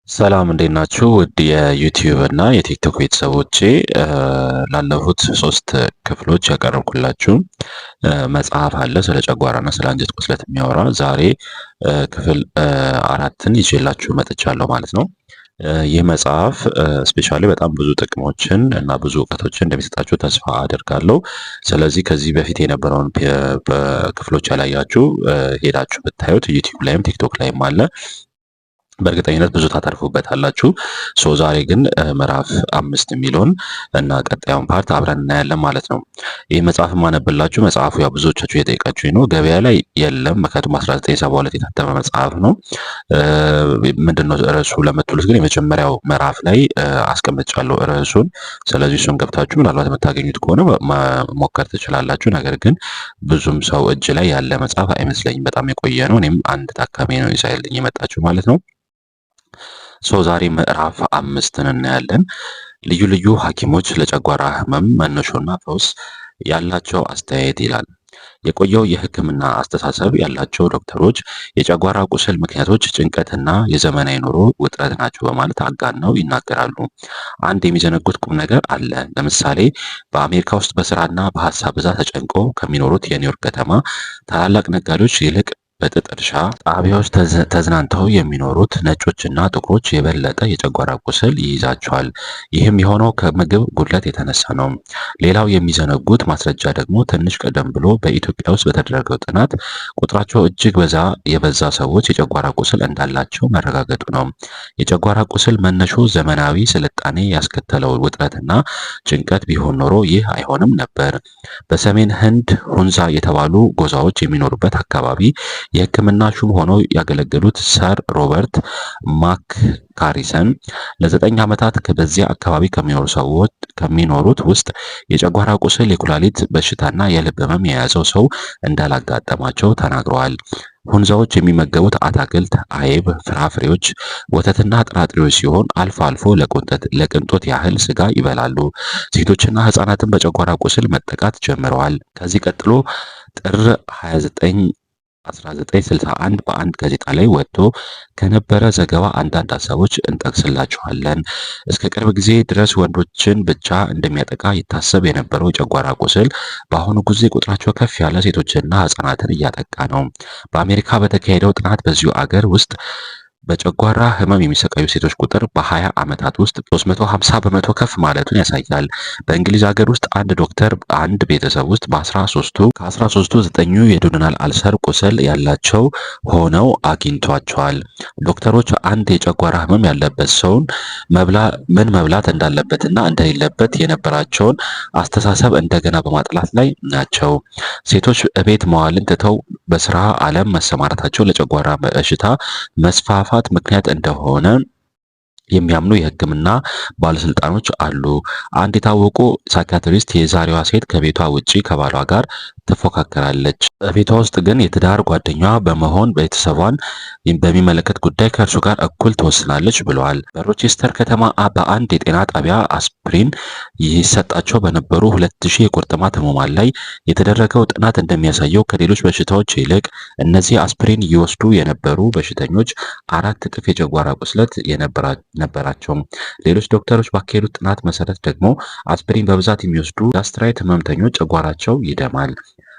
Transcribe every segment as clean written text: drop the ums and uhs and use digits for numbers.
ሰላም እንዴት ናችሁ? ውድ የዩቲዩብ እና የቲክቶክ ቤተሰቦቼ ላለፉት 3 ክፍሎች ያቀረብኩላችሁ መጽሐፍ አለ ስለ ጨጓራና ስለ አንጀት ቁስለት የሚያወራ ዛሬ ክፍል 4ን ይዤላችሁ መጥቻለሁ ማለት ነው። ይህ መጽሐፍ ስፔሻሊ በጣም ብዙ ጥቅሞችን እና ብዙ እውቀቶችን እንደሚሰጣችሁ ተስፋ አደርጋለሁ። ስለዚህ ከዚህ በፊት የነበረውን ክፍሎች ያላያችሁ ሄዳችሁ ብታዩት ዩቲዩብ ላይም ቲክቶክ ላይም አለ። በእርግጠኝነት ብዙ ታተርፉበታላችሁ። ዛሬ ግን ምዕራፍ 5 የሚለውን እና ቀጣዩን ፓርት አብረን እናያለን ማለት ነው። ይህ መጽሐፍ የማነብላችሁ መጽሐፉ ያው ብዙዎቻችሁ የጠየቃችሁኝ ነው። ገበያ ላይ የለም፣ ምክንያቱም 1972 የታተመ መጽሐፍ ነው። ምንድነው ርዕሱ ለምትሉት ግን የመጀመሪያው ምዕራፍ ላይ አስቀምጫለሁ ርዕሱን። ስለዚህ እሱን ገብታችሁ ምናልባት የምታገኙት ከሆነ መሞከር ትችላላችሁ። ነገር ግን ብዙም ሰው እጅ ላይ ያለ መጽሐፍ አይመስለኝም። በጣም የቆየ ነው። እኔም አንድ ታካሚ ነው ይዛልኝ የመጣችሁ ማለት ነው። ዛሬ ምዕራፍ 5ን እናያለን። ልዩ ልዩ ሐኪሞች ለጨጓራ ህመም መነሾና ፈውስ ያላቸው አስተያየት ይላል። የቆየው የሕክምና አስተሳሰብ ያላቸው ዶክተሮች የጨጓራ ቁስል ምክንያቶች ጭንቀትና የዘመናዊ ኑሮ ውጥረት ናቸው በማለት አጋነው ይናገራሉ። አንድ የሚዘነጉት ቁም ነገር አለ። ለምሳሌ በአሜሪካ ውስጥ በስራና በሀሳብ ብዛት ተጨንቀው ከሚኖሩት የኒውዮርክ ከተማ ታላላቅ ነጋዴዎች ይልቅ በጥጥ እርሻ ጣቢያዎች ተዝናንተው የሚኖሩት ነጮችና ጥቁሮች የበለጠ የጨጓራ ቁስል ይይዛቸዋል። ይህም የሆነው ከምግብ ጉድለት የተነሳ ነው። ሌላው የሚዘነጉት ማስረጃ ደግሞ ትንሽ ቀደም ብሎ በኢትዮጵያ ውስጥ በተደረገው ጥናት ቁጥራቸው እጅግ የበዛ ሰዎች የጨጓራ ቁስል እንዳላቸው መረጋገጡ ነው። የጨጓራ ቁስል መነሾ ዘመናዊ ስልጣኔ ያስከተለው ውጥረትና ጭንቀት ቢሆን ኖሮ ይህ አይሆንም ነበር። በሰሜን ህንድ ሁንዛ የተባሉ ጎሳዎች የሚኖሩበት አካባቢ የሕክምና ሹም ሆነው ያገለገሉት ሰር ሮበርት ማክካሪሰን ለ9 ዓመታት በዚያ አካባቢ ከሚኖሩት ውስጥ የጨጓራ ቁስል፣ የኩላሊት በሽታና የልብ ህመም የያዘው ሰው እንዳላጋጠማቸው ተናግረዋል። ሁንዛዎች የሚመገቡት አትክልት፣ አይብ፣ ፍራፍሬዎች፣ ወተትና ጥራጥሬዎች ሲሆን አልፎ አልፎ ለቅንጦት ያህል ስጋ ይበላሉ። ሴቶችና ህጻናትን በጨጓራ ቁስል መጠቃት ጀምረዋል። ከዚህ ቀጥሎ ጥር 29 1961 በአንድ ጋዜጣ ላይ ወጥቶ ከነበረ ዘገባ አንዳንድ ሀሳቦች እንጠቅስላችኋለን። እስከ ቅርብ ጊዜ ድረስ ወንዶችን ብቻ እንደሚያጠቃ ይታሰብ የነበረው የጨጓራ ቁስል በአሁኑ ጊዜ ቁጥራቸው ከፍ ያለ ሴቶችና ህጻናትን እያጠቃ ነው። በአሜሪካ በተካሄደው ጥናት በዚሁ አገር ውስጥ በጨጓራ ህመም የሚሰቃዩ ሴቶች ቁጥር በ20 ዓመታት ውስጥ 350 በመቶ ከፍ ማለቱን ያሳያል። በእንግሊዝ ሀገር ውስጥ አንድ ዶክተር አንድ ቤተሰብ ውስጥ ከ13ቱ 9ኙ የዱኦዴናል አልሰር ቁስል ያላቸው ሆነው አግኝቷቸዋል። ዶክተሮች አንድ የጨጓራ ህመም ያለበት ሰውን ምን መብላት እንዳለበትና እንደሌለበት የነበራቸውን አስተሳሰብ እንደገና በማጥላት ላይ ናቸው። ሴቶች እቤት መዋልን ትተው በስራ ዓለም መሰማራታቸው ለጨጓራ በሽታ መስፋፋት ምክንያት እንደሆነ የሚያምኑ የሕክምና ባለስልጣኖች አሉ። አንድ የታወቁ ሳይካትሪስት የዛሬዋ ሴት ከቤቷ ውጪ ከባሏ ጋር ትፎካከራለች፣ በቤቷ ውስጥ ግን የትዳር ጓደኛዋ በመሆን ቤተሰቧን በሚመለከት ጉዳይ ከእርሱ ጋር እኩል ትወስናለች ብለዋል። በሮቼስተር ከተማ በአንድ የጤና ጣቢያ አስፕሪን ይሰጣቸው በነበሩ 2000 የቁርጥማት ህሙማን ላይ የተደረገው ጥናት እንደሚያሳየው ከሌሎች በሽታዎች ይልቅ እነዚህ አስፕሪን ይወስዱ የነበሩ በሽተኞች 4 እጥፍ የጨጓራ ቁስለት ነበራቸው። ሌሎች ዶክተሮች ባካሄዱት ጥናት መሰረት ደግሞ አስፕሪን በብዛት የሚወስዱ ጋስትራይት ህመምተኞች ጨጓራቸው ይደማል።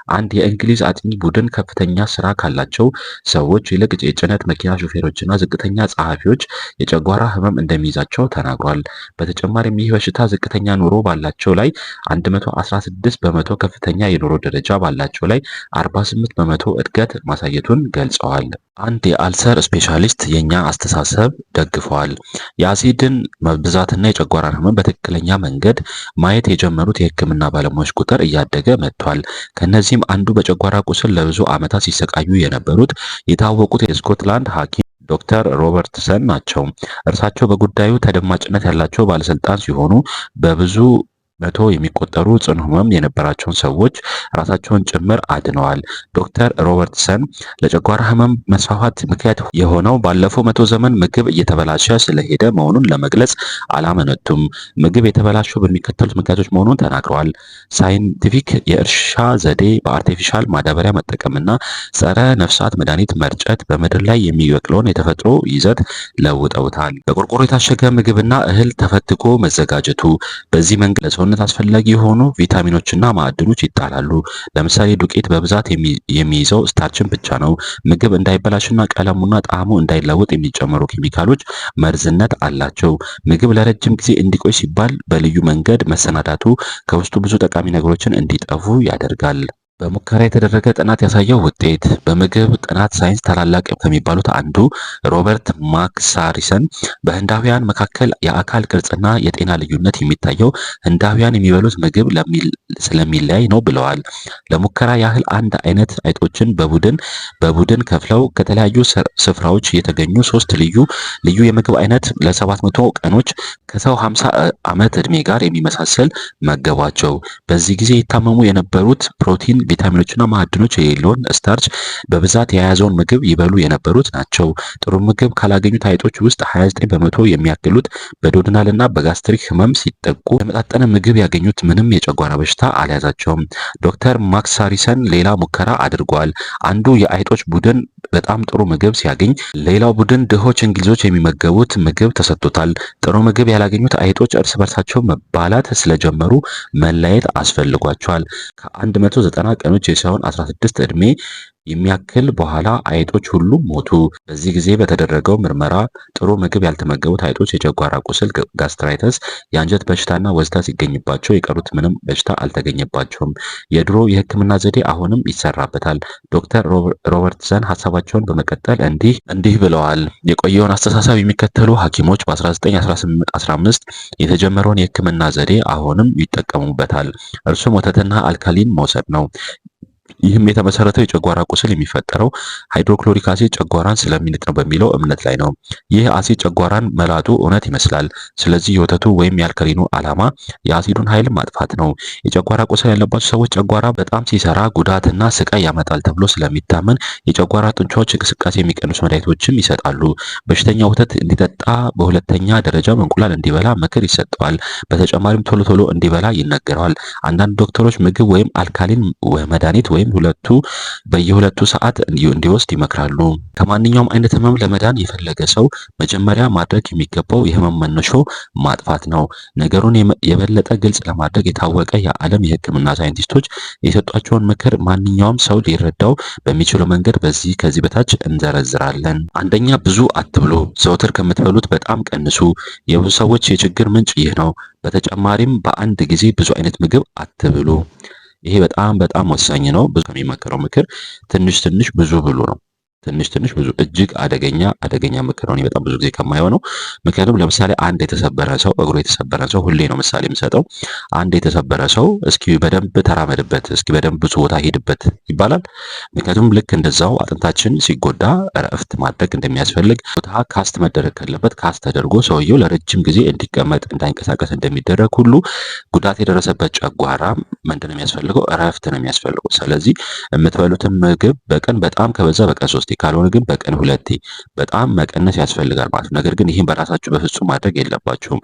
አንድ የእንግሊዝ አጥኚ ቡድን ከፍተኛ ስራ ካላቸው ሰዎች ይልቅ የጭነት መኪና ሾፌሮችና ዝቅተኛ ጸሐፊዎች የጨጓራ ህመም እንደሚይዛቸው ተናግሯል። በተጨማሪም ይህ በሽታ ዝቅተኛ ኑሮ ባላቸው ላይ 116 በመቶ፣ ከፍተኛ የኑሮ ደረጃ ባላቸው ላይ 48 በመቶ እድገት ማሳየቱን ገልጸዋል። አንድ የአልሰር ስፔሻሊስት የኛ አስተሳሰብ ደግፈዋል። የአሲድን ብዛትና የጨጓራን ህመም በትክክለኛ መንገድ ማየት የጀመሩት የህክምና ባለሙያዎች ቁጥር እያደገ መጥቷል። ከነዚህም አንዱ በጨጓራ ቁስል ለብዙ ዓመታት ሲሰቃዩ የነበሩት የታወቁት የስኮትላንድ ሐኪም ዶክተር ሮበርትሰን ናቸው። እርሳቸው በጉዳዩ ተደማጭነት ያላቸው ባለስልጣን ሲሆኑ በብዙ መቶ የሚቆጠሩ ጽኑ ህመም የነበራቸውን ሰዎች ራሳቸውን ጭምር አድነዋል። ዶክተር ሮበርትሰን ለጨጓራ ህመም መስፋፋት ምክንያት የሆነው ባለፈው መቶ ዘመን ምግብ እየተበላሸ ስለሄደ መሆኑን ለመግለጽ አላመነቱም። ምግብ የተበላሸው በሚከተሉት ምክንያቶች መሆኑን ተናግረዋል። ሳይንቲፊክ የእርሻ ዘዴ፣ በአርቲፊሻል ማዳበሪያ መጠቀምና ጸረ ነፍሳት መድኃኒት መርጨት በምድር ላይ የሚበቅለውን የተፈጥሮ ይዘት ለውጠውታል። በቆርቆሮ የታሸገ ምግብና እህል ተፈትጎ መዘጋጀቱ፣ በዚህ መንገድ ለሰውነት አስፈላጊ የሆኑ ቪታሚኖችና ማዕድኖች ይጣላሉ። ለምሳሌ ዱቄት በብዛት የሚይዘው ስታርችን ብቻ ነው። ምግብ እንዳይበላሽና ቀለሙና ጣዕሙ እንዳይለወጥ የሚጨመሩ ኬሚካሎች መርዝነት አላቸው። ምግብ ለረጅም ጊዜ እንዲቆይ ሲባል በልዩ መንገድ መሰናዳቱ ከውስጡ ብዙ ጠቃሚ ነገሮችን እንዲጠፉ ያደርጋል። በሙከራ የተደረገ ጥናት ያሳየው ውጤት። በምግብ ጥናት ሳይንስ ታላላቅ ከሚባሉት አንዱ ሮበርት ማክሳሪሰን በህንዳውያን መካከል የአካል ቅርጽና የጤና ልዩነት የሚታየው ህንዳውያን የሚበሉት ምግብ ስለሚለያይ ነው ብለዋል። ለሙከራ ያህል አንድ አይነት አይጦችን በቡድን ከፍለው ከተለያዩ ስፍራዎች የተገኙ ሶስት ልዩ የምግብ አይነት ለ700 ቀኖች ከሰው 50 ዓመት ዕድሜ ጋር የሚመሳሰል መገቧቸው። በዚህ ጊዜ ይታመሙ የነበሩት ፕሮቲን፣ ቪታሚኖችና ማዕድኖች የሌለውን ስታርች በብዛት የያዘውን ምግብ ይበሉ የነበሩት ናቸው። ጥሩ ምግብ ካላገኙት አይጦች ውስጥ 29 በመቶ የሚያክሉት በዶድናልና በጋስትሪክ ህመም ሲጠቁ፣ የተመጣጠነ ምግብ ያገኙት ምንም የጨጓራ በሽታ አልያዛቸውም። ዶክተር ማክሳሪሰን ሌላ ሙከራ አድርጓል። አንዱ የአይጦች ቡድን በጣም ጥሩ ምግብ ሲያገኝ፣ ሌላው ቡድን ድሆች እንግሊዞች የሚመገቡት ምግብ ተሰጥቶታል። ጥሩ ምግብ ያላገኙት አይጦች እርስ በርሳቸው መባላት ስለጀመሩ መለያየት አስፈልጓቸዋል። ከ190 ቀኖች የሰውን 16 ዕድሜ የሚያክል በኋላ አይጦች ሁሉ ሞቱ። በዚህ ጊዜ በተደረገው ምርመራ ጥሩ ምግብ ያልተመገቡት አይጦች የጨጓራ ቁስል፣ ጋስትራይተስ፣ የአንጀት በሽታና ወዝታ ሲገኝባቸው የቀሩት ምንም በሽታ አልተገኘባቸውም። የድሮ የሕክምና ዘዴ አሁንም ይሰራበታል። ዶክተር ሮበርትሰን ሀሳባቸውን በመቀጠል እንዲህ ብለዋል። የቆየውን አስተሳሰብ የሚከተሉ ሐኪሞች በ1915 የተጀመረውን የሕክምና ዘዴ አሁንም ይጠቀሙበታል። እርሱም ወተትና አልካሊን መውሰድ ነው። ይህም የተመሰረተው የጨጓራ ቁስል የሚፈጠረው ሃይድሮክሎሪክ አሲድ ጨጓራን ስለሚንጥ ነው በሚለው እምነት ላይ ነው። ይህ አሲድ ጨጓራን መላጡ እውነት ይመስላል። ስለዚህ የወተቱ ወይም የአልከሊኑ ዓላማ የአሲዱን ኃይል ማጥፋት ነው። የጨጓራ ቁስል ያለባቸው ሰዎች ጨጓራ በጣም ሲሰራ ጉዳትና ስቃይ ያመጣል ተብሎ ስለሚታመን የጨጓራ ጡንቻዎች እንቅስቃሴ የሚቀንሱ መድኃኒቶችም ይሰጣሉ። በሽተኛ ወተት እንዲጠጣ፣ በሁለተኛ ደረጃ እንቁላል እንዲበላ ምክር ይሰጠዋል። በተጨማሪም ቶሎ ቶሎ እንዲበላ ይነገረዋል። አንዳንድ ዶክተሮች ምግብ ወይም አልካሊን መድኃኒት ወይም በየሁለቱ ሰዓት እንዲወስድ ይመክራሉ። ከማንኛውም አይነት ህመም ለመዳን የፈለገ ሰው መጀመሪያ ማድረግ የሚገባው የህመም መነሾ ማጥፋት ነው። ነገሩን የበለጠ ግልጽ ለማድረግ የታወቀ የዓለም የህክምና ሳይንቲስቶች የሰጧቸውን ምክር ማንኛውም ሰው ሊረዳው በሚችለው መንገድ ከዚህ በታች እንዘረዝራለን። አንደኛ፣ ብዙ አትብሉ። ዘወትር ከምትበሉት በጣም ቀንሱ። የብዙ ሰዎች የችግር ምንጭ ይህ ነው። በተጨማሪም በአንድ ጊዜ ብዙ አይነት ምግብ አትብሉ። ይሄ በጣም ወሳኝ ነው። ብዙ ከሚመከረው ምክር ትንሽ ብዙ ብሉ ነው። ትንሽ ብዙ እጅግ አደገኛ ምክር ነው። በጣም ብዙ ጊዜ ከማየው ነው። ምክንያቱም ለምሳሌ አንድ የተሰበረ ሰው እግሩ የተሰበረ ሰው ሁሌ ነው ምሳሌ የምሰጠው። አንድ የተሰበረ ሰው እስኪ በደንብ ተራመድበት፣ እስኪ በደንብ ብዙ ቦታ ሄድበት ይባላል። ምክንያቱም ልክ እንደዛው አጥንታችን ሲጎዳ እረፍት ማድረግ እንደሚያስፈልግ፣ ቦታ ካስት መደረግ ካለበት ካስት ተደርጎ ሰውየው ለረጅም ጊዜ እንዲቀመጥ እንዳይንቀሳቀስ እንደሚደረግ ሁሉ ጉዳት የደረሰበት ጨጓራ ምንድን ነው የሚያስፈልገው? እረፍት ነው የሚያስፈልገው። ስለዚህ የምትበሉትን ምግብ በቀን በጣም ከበዛ በቀን 3 ካልሆነ ግን በቀን 2 በጣም መቀነስ ያስፈልጋል ማለት ነው። ነገር ግን ይህን በራሳችሁ በፍጹም ማድረግ የለባችሁም።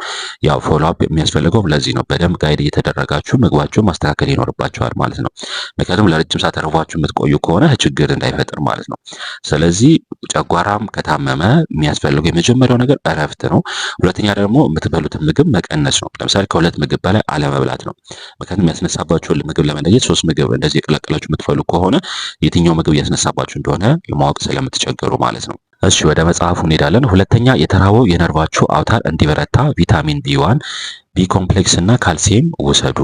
ያው ፎሎ አፕ የሚያስፈልገው ለዚህ ነው። በደንብ ጋይድ እየተደረጋችሁ ምግባችሁን ማስተካከል ይኖርባችኋል ማለት ነው። ምክንያቱም ለረጅም ሰዓት ተርፏችሁ የምትቆዩ ከሆነ ችግር እንዳይፈጥር ማለት ነው። ስለዚህ ጨጓራም ከታመመ የሚያስፈልገው የመጀመሪያው ነገር እረፍት ነው። ሁለተኛ ደግሞ የምትበሉትን ምግብ መቀነስ ነው። ለምሳሌ ከ2 ምግብ በላይ አለመብላት ነው። ምክንያቱም ያስነሳባችሁን ምግብ ለመለየት 3 ምግብ እንደዚህ የቀላቀላችሁ የምትበሉ ከሆነ የትኛው ምግብ እያስነሳባችሁ እንደሆነ ለማወቅ ስለምትቸገሩ ማለት ነው። እሺ ወደ መጽሐፉ እንሄዳለን። ሁለተኛ፣ የተራበው የነርቫችሁ አውታር እንዲበረታ ቪታሚን ቢ1፣ ቢ ኮምፕሌክስ እና ካልሲየም ውሰዱ።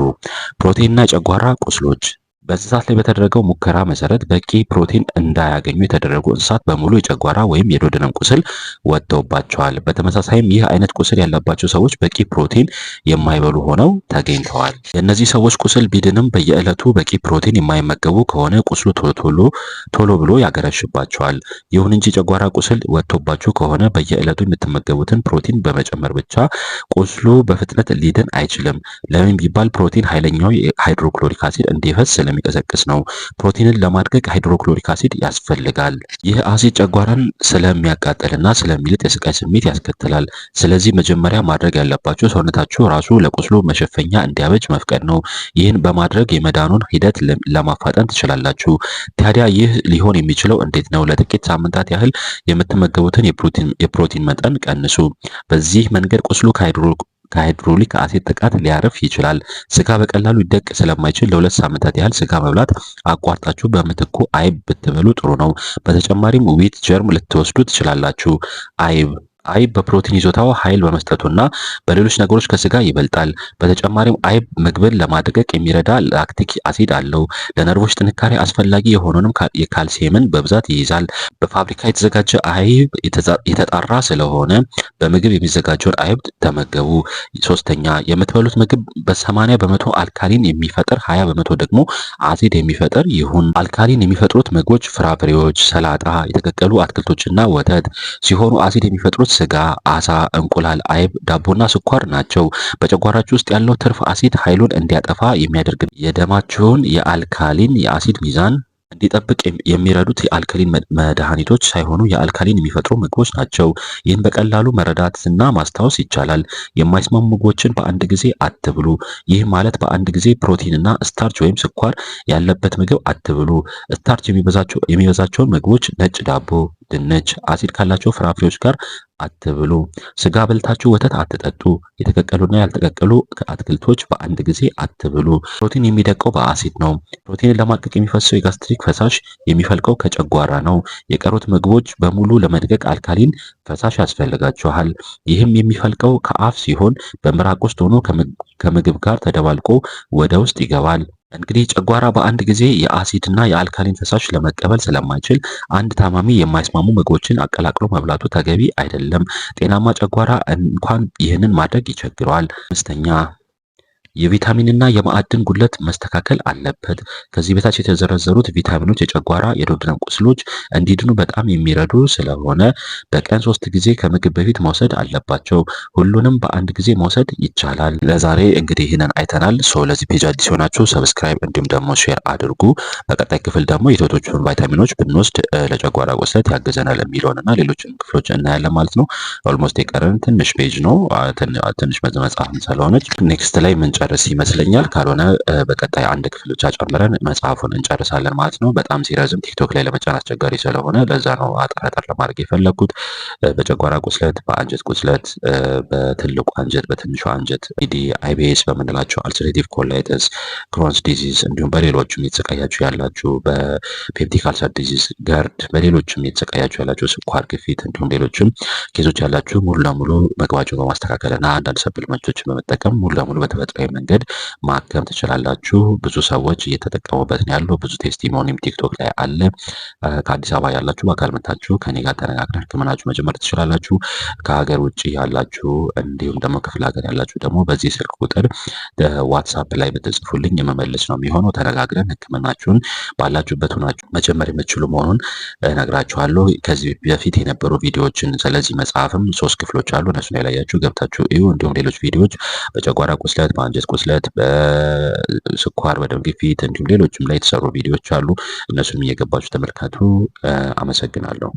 ፕሮቲንና የጨጓራ ቁስሎች በእንስሳት ላይ በተደረገው ሙከራ መሰረት በቂ ፕሮቲን እንዳያገኙ የተደረጉ እንስሳት በሙሉ የጨጓራ ወይም የዶድንም ቁስል ወጥተውባቸዋል። በተመሳሳይም ይህ አይነት ቁስል ያለባቸው ሰዎች በቂ ፕሮቲን የማይበሉ ሆነው ተገኝተዋል። የእነዚህ ሰዎች ቁስል ቢድንም በየዕለቱ በቂ ፕሮቲን የማይመገቡ ከሆነ ቁስሉ ቶሎ ብሎ ያገረሽባቸዋል። ይሁን እንጂ ጨጓራ ቁስል ወጥቶባችሁ ከሆነ በየዕለቱ የምትመገቡትን ፕሮቲን በመጨመር ብቻ ቁስሉ በፍጥነት ሊድን አይችልም። ለምን ቢባል ፕሮቲን ኃይለኛው ሃይድሮክሎሪክ አሲድ እንዲፈስ ስለሚቀሰቅስ ነው። ፕሮቲንን ለማድቀቅ ሃይድሮክሎሪክ አሲድ ያስፈልጋል። ይህ አሲድ ጨጓራን ስለሚያቃጥልና ስለሚልጥ የስቃይ ስሜት ያስከትላል። ስለዚህ መጀመሪያ ማድረግ ያለባችሁ ሰውነታችሁ ራሱ ለቁስሉ መሸፈኛ እንዲያበጅ መፍቀድ ነው። ይህን በማድረግ የመዳኑን ሂደት ለማፋጠን ትችላላችሁ። ታዲያ ይህ ሊሆን የሚችለው እንዴት ነው? ለጥቂት ሳምንታት ያህል የምትመገቡትን የፕሮቲን መጠን ቀንሱ። በዚህ መንገድ ቁስሉ ከሃይድሮሊክ አሲድ ጥቃት ሊያርፍ ይችላል። ስጋ በቀላሉ ሊደቅ ስለማይችል ለ2 ሳምንታት ያህል ስጋ መብላት አቋርጣችሁ በምትኩ አይብ ብትበሉ ጥሩ ነው። በተጨማሪም ዊት ጀርም ልትወስዱ ትችላላችሁ። አይብ በፕሮቲን ይዞታው ኃይል በመስጠቱና በሌሎች ነገሮች ከስጋ ይበልጣል። በተጨማሪም አይብ ምግብን ለማድቀቅ የሚረዳ ላክቲክ አሲድ አለው። ለነርቮች ጥንካሬ አስፈላጊ የሆነውንም የካልሲየምን በብዛት ይይዛል። በፋብሪካ የተዘጋጀ አይብ የተጣራ ስለሆነ በምግብ የሚዘጋጀውን አይብ ተመገቡ። ሶስተኛ፣ የምትበሉት ምግብ በ80 በመቶ አልካሊን የሚፈጥር 20 በመቶ ደግሞ አሲድ የሚፈጥር ይሁን። አልካሊን የሚፈጥሩት ምግቦች ፍራፍሬዎች፣ ሰላጣ፣ የተቀቀሉ አትክልቶችና ወተት ሲሆኑ አሲድ የሚፈጥሩት ስጋ፣ አሳ፣ እንቁላል፣ አይብ፣ ዳቦና ስኳር ናቸው። በጨጓራችሁ ውስጥ ያለው ትርፍ አሲድ ኃይሉን እንዲያጠፋ የሚያደርግ የደማችሁን የአልካሊን የአሲድ ሚዛን እንዲጠብቅ የሚረዱት የአልካሊን መድኃኒቶች ሳይሆኑ የአልካሊን የሚፈጥሩ ምግቦች ናቸው። ይህን በቀላሉ መረዳትና ማስታወስ ይቻላል። የማይስማሙ ምግቦችን በአንድ ጊዜ አትብሉ። ይህ ማለት በአንድ ጊዜ ፕሮቲንና ስታርች ወይም ስኳር ያለበት ምግብ አትብሉ። ስታርች የሚበዛቸውን ምግቦች ነጭ ዳቦ፣ ድንች፣ አሲድ ካላቸው ፍራፍሬዎች ጋር አትብሉ። ስጋ በልታችሁ ወተት አትጠጡ። የተቀቀሉና ያልተቀቀሉ አትክልቶች በአንድ ጊዜ አትብሉ። ፕሮቲን የሚደቀው በአሲድ ነው። ፕሮቲንን ለማድቀቅ የሚፈሰው የጋስትሪክ ፈሳሽ የሚፈልቀው ከጨጓራ ነው። የቀሩት ምግቦች በሙሉ ለመድቀቅ አልካሊን ፈሳሽ ያስፈልጋቸዋል። ይህም የሚፈልቀው ከአፍ ሲሆን በምራቅ ውስጥ ሆኖ ከምግብ ጋር ተደባልቆ ወደ ውስጥ ይገባል። እንግዲህ ጨጓራ በአንድ ጊዜ የአሲድና የአልካሊን ፈሳሽ ለመቀበል ስለማይችል አንድ ታማሚ የማይስማሙ ምግቦችን አቀላቅሎ መብላቱ ተገቢ አይደለም። ጤናማ ጨጓራ እንኳን ይህንን ማድረግ ይቸግረዋል። አምስተኛ፣ የቪታሚንና የማዕድን ጉድለት መስተካከል አለበት። ከዚህ በታች የተዘረዘሩት ቪታሚኖች የጨጓራ የዶድንም ቁስሎች እንዲድኑ በጣም የሚረዱ ስለሆነ በቀን 3 ጊዜ ከምግብ በፊት መውሰድ አለባቸው። ሁሉንም በአንድ ጊዜ መውሰድ ይቻላል። ለዛሬ እንግዲህ ይህንን አይተናል። ለዚህ ፔጅ አዲስ የሆናችሁ ሰብስክራይብ እንዲሁም ደግሞ ሼር አድርጉ። በቀጣይ ክፍል ደግሞ የቶቶቹን ቫይታሚኖች ብንወስድ ለጨጓራ ቁስለት ያግዘናል የሚለውንና ሌሎችን ክፍሎች እናያለን ማለት ነው። ኦልሞስት የቀረን ትንሽ ፔጅ ነው፣ ትንሽ መጽሐፍ ስለሆነች ኔክስት ላይ ጨርስ ይመስለኛል። ካልሆነ በቀጣይ አንድ ክፍል ብቻ ጨምረን መጽሐፉን እንጨርሳለን ማለት ነው። በጣም ሲረዝም ቲክቶክ ላይ ለመጫን አስቸጋሪ ስለሆነ ለዛ ነው አጠር ለማድረግ የፈለኩት። በጨጓራ ቁስለት፣ በአንጀት ቁስለት፣ በትልቁ አንጀት፣ በትንሹ አንጀት፣ አይቢኤስ በምንላቸው አልሰሬቲቭ ኮላይተስ፣ ክሮንስ ዲዚዝ እንዲሁም በሌሎችም የተሰቃያችሁ ያላችሁ በፔፕቲክ አልሰር ዲዚዝ፣ ገርድ፣ በሌሎችም የተሰቃያችሁ ያላችሁ ስኳር፣ ግፊት እንዲሁም ሌሎችም ኬዞች ያላችሁ ሙሉ ለሙሉ ምግባችሁን በማስተካከል እና አንዳንድ ሰፕሊመንቶችን በመጠቀም ሙሉ ለሙሉ በተፈጥሯዊ መንገድ ማከም ትችላላችሁ። ብዙ ሰዎች እየተጠቀሙበት ነው ያለው። ብዙ ቴስቲሞኒም ቲክቶክ ላይ አለ። ከአዲስ አበባ ያላችሁ በአካል መታችሁ ከኔ ጋር ተነጋግረን ህክምናችሁ መጀመር ትችላላችሁ። ከሀገር ውጭ ያላችሁ እንዲሁም ደግሞ ክፍለ ሀገር ያላችሁ ደግሞ በዚህ ስልክ ቁጥር ዋትሳፕ ላይ ብትጽፉልኝ የመመለስ ነው የሚሆነው። ተነጋግረን ህክምናችሁን ባላችሁበት ሆናችሁ መጀመር የምትችሉ መሆኑን እነግራችኋለሁ። ከዚህ በፊት የነበሩ ቪዲዮዎችን ስለዚህ መጽሐፍም 3 ክፍሎች አሉ። እነሱን ያላያችሁ ገብታችሁ እዩ። እንዲሁም ሌሎች ቪዲዮዎች በጨጓራ ቁስለት፣ በአንጀት ቁስለት፣ በስኳር፣ በደም ግፊት እንዲሁም ሌሎችም ላይ የተሰሩ ቪዲዮዎች አሉ። እነሱንም እየገባችሁ ተመልከቱ። አመሰግናለሁ።